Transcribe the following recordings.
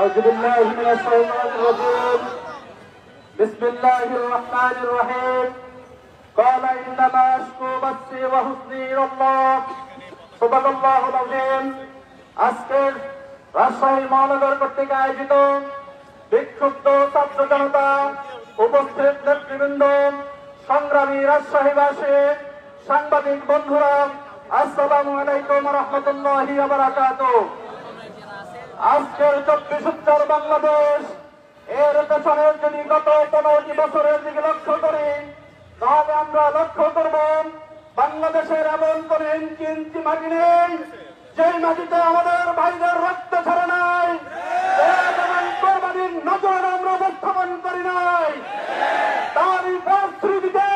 أعوذ بالله من الشيطان الرجيم بسم الله الرحمن الرحيم قال إنما أشكو بثي وحزني إلى الله صدق الله العظيم আজকের রাজশাহী মহানগর কর্তৃক আয়োজিত বিক্ষুব্ধ ছাত্র জনতা উপস্থিত নেতৃবৃন্দ সংগ্রামী রাজশাহীবাসী সাংবাদিক বন্ধুরা আসসালামু আলাইকুম ওয়া রাহমাতুল্লাহি ওয়া বারাকাতুহু। আজকের 24 বাংলাদেশ এর পেছনে যদি গত 15 বছরের দিকে লক্ষ্য করি তাহলে আমরা লক্ষ্য করব বাংলাদেশের এমন কোন ইঞ্চি মাটি নেই যে মাটিতে আমাদের ভাইদের রক্ত ঝরে নাই, কোরবানির নজর আমরা উপস্থাপন করি নাই। তারই ফলশ্রুতিতে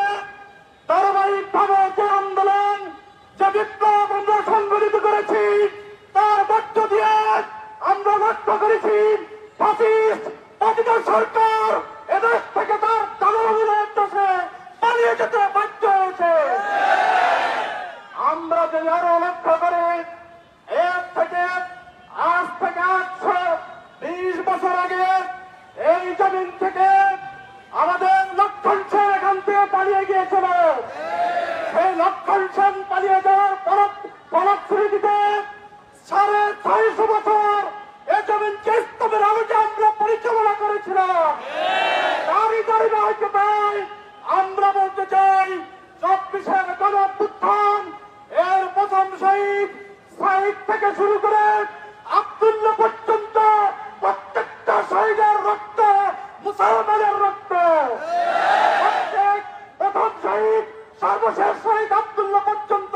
ধারাবাহিকভাবে যে আন্দোলন যে বিপ্লব আমরা সংগঠিত করেছি তার মধ্য দিয়ে আমরা লক্ষ্য করেছি ফাসিস্ট পতিত সরকার এদেশ থেকে তার জনগণের দেশে পালিয়ে যেতে বাধ্য হয়েছে। আমরা যদি আরো লক্ষ্য করি এর থেকে আজ থেকে 820 বছর আগে এই জমিন থেকে আমাদের লক্ষণ সেন এখান থেকে পালিয়ে গিয়েছিল। সেই লক্ষণ সেন পালিয়ে যাওয়ার ফলশ্রুতিতে 650 বছর এই জমিনকে ইসলামের আলোকে আমরা পরিচালনা করেছিলাম। তারই ধারাবাহিকতায় আমরা বলতে চাই 24 গণঅভ্যুত্থান এর প্রথম শহীদ সাইদ থেকে শুরু করে আব্দুল্লাহ পর্যন্ত প্রত্যেকটা শহীদের রক্ত মুসলমানের রক্ত। প্রথম শহীদ সর্বশেষ শহীদ আব্দুল্লাহ পর্যন্ত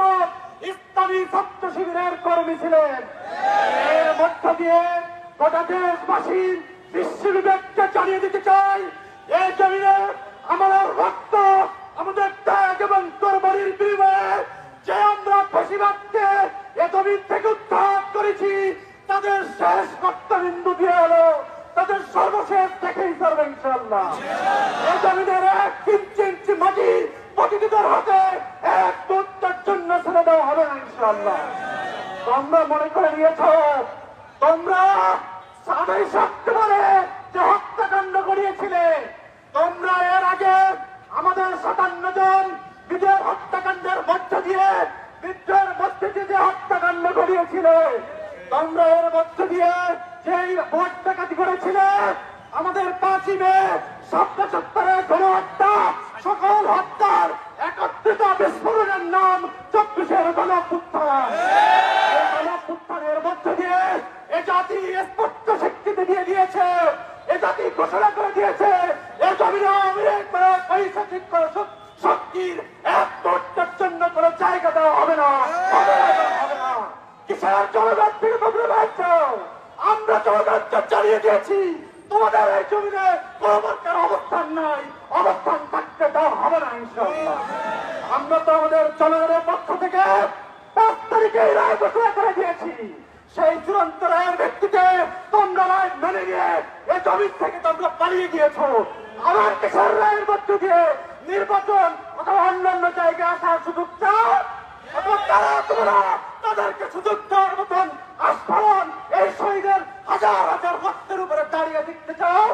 ইসলামী ছাত্র শিবিরের কর্মী ছিলেন। এর মধ্য দিয়ে গোটা দেশবাসী বিশ্ব বিবেককে জানিয়ে দিতে চাই এই জমিনে আমাদের রক্ত আমাদের ত্যাগ এবং কোরবানির বিনিময়ে যে আমরা ফাঁসিবাদকে এ জমিন থেকে উদ্ধার করেছি তাদের শেষ রক্তবিন্দু দিয়ে হলো তাদের সর্বশেষ দেখেই করবে ইনশাআল্লাহ। এই জমিনের 1 ইঞ্চি মাটি প্রতিনিধিদের হাতে এক মুহূর্তের জন্য ছেড়ে দেওয়া হবে না ইনশাআল্লাহ। তোমরা মনে করে নিয়েছ তোমরা 27 সেপ্টেম্বরে যে হত্যাকাণ্ড করিয়েছিলে, তোমরা এর আগে আমাদের 57 জন বিজয় হত্যাকাণ্ডের মধ্য দিয়ে বিদ্রোহের মধ্যে যে হত্যাকাণ্ড করিয়েছিলে, তোমরা এর মধ্য দিয়ে যেই ভোট ডাকাতি করেছিলে, আমাদের 5ই মে 77 গণহত্যা সকল হত্যার একত্রিত বিস্ফোরণের নাম 24 গণঅভ্যুত্থান। এই গণঅভ্যুত্থানের মধ্য দিয়ে এ জাতি স্পষ্ট স্বীকৃতি দিয়ে দিয়েছে, এ জাতি ঘোষণা করে দিয়েছে এ জমিনে পৈশাচিক শক্তির এক মুহূর্তের জন্য কোন জায়গা দেওয়া হবে না, হবে না। কিসের জনগণ থেকে তোমরা ভাবছ? আমরা জনগণকে জানিয়ে দিয়েছি তোমাদের এই জমিনে কোন প্রকার অবস্থান নাই, অবস্থান থাকতে দেওয়া হবে না ইনশাআল্লাহ। আমরা তো আমাদের জনগণের পক্ষ থেকে 5 তারিখে রায় ঘোষণা করে দিয়েছি। সেই চূড়ান্ত রায়ের ভিত্তিতে তোমরা রায় মেনে নিয়ে এই জমিন থেকে তোমরা পালিয়ে গিয়েছো। আমার কিশোর রায়ের মধ্য দিয়ে নির্বাচন অথবা অন্যান্য জায়গায় আসার সুযোগ চাও, অথবা তারা তোমরা তাদেরকে সুযোগ দেওয়ার মতন আস্ফালন এই শহীদের হাজার হাজার রক্তের উপরে দাঁড়িয়ে দেখতে চাও।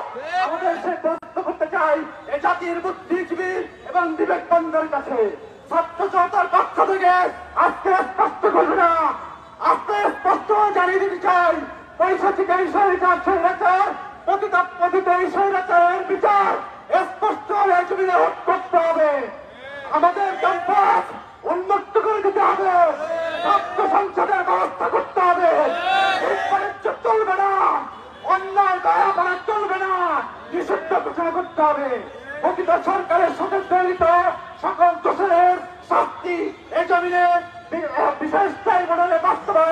আমাদের সে প্রশ্ন করতে চাই এই জাতির বুদ্ধিজীবী এবং বিবেকবন্ধের কাছে ছাত্র জনতার পক্ষ থেকে আজকে স্পষ্ট ঘোষণা, আজকে স্পষ্ট জানিয়ে দিতে চাই পৈশাচিক এই স্বৈরাচার পতিত এই স্বৈরাচারের বিচার স্পষ্ট এই জমিনে করতে হবে। আমাদের ক্যাম্পাস উন্মুক্ত করে দিতে হবে, ছাত্র সংসদের ব্যবস্থা করতে হবে। চলবে না, অন্যায় দয়া করা চলবে না, নিষিদ্ধ ঘোষণা করতে হবে। প্রকৃত সরকারের সাথে জড়িত সকল দোষের শাস্তি এই জমিনে বিশেষ ট্রাইব্যুনালে বাস্তবায়ন